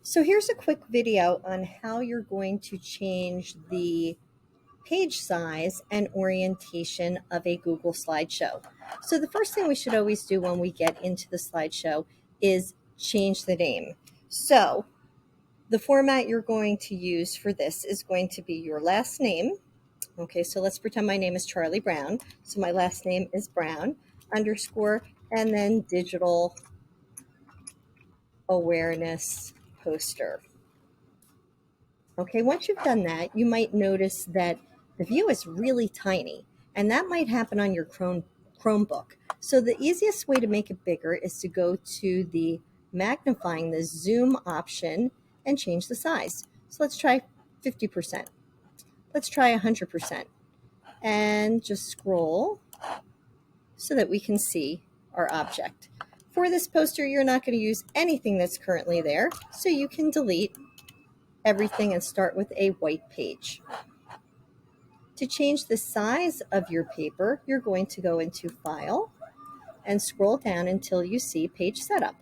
So here's a quick video on how you're going to change the page size and orientation of a Google slideshow. So the first thing we should always do when we get into the slideshow is change the name. So the format you're going to use for this is going to be your last name. Okay, so let's pretend my name is Charlie Brown. So my last name is Brown underscore and then digital awareness poster. Okay, once you've done that, you might notice that the view is really tiny, and that might happen on your Chromebook. So the easiest way to make it bigger is to go to the magnifying, the zoom option, and change the size. So let's try 50%. Let's try 100%. And just scroll so that we can see our object. For this poster, you're not going to use anything that's currently there, so you can delete everything and start with a white page. To change the size of your paper, you're going to go into File and scroll down until you see Page Setup.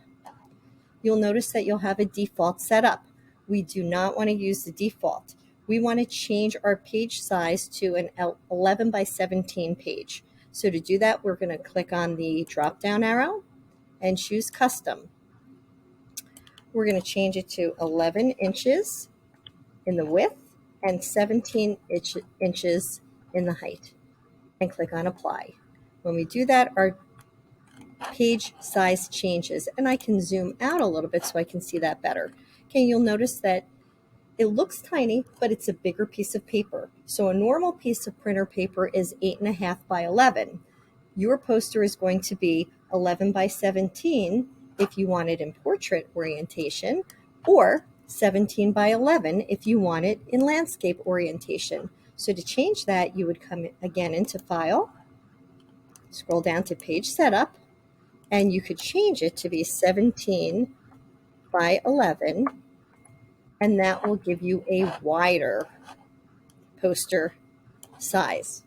You'll notice that you'll have a default setup. We do not want to use the default. We want to change our page size to an 11 by 17 page. So to do that, we're going to click on the drop-down arrow and choose Custom. We're going to change it to 11 inches in the width and 17 inches in the height, and click on Apply. When we do that, our page size changes, and I can zoom out a little bit so I can see that better. Okay, you'll notice that it looks tiny, but it's a bigger piece of paper. So a normal piece of printer paper is 8.5 by 11. Your poster is going to be 11 by 17 if you want it in portrait orientation, or 17 by 11 if you want it in landscape orientation. So to change that, you would come again into File, scroll down to Page Setup, and you could change it to be 17 by 11, and that will give you a wider poster size.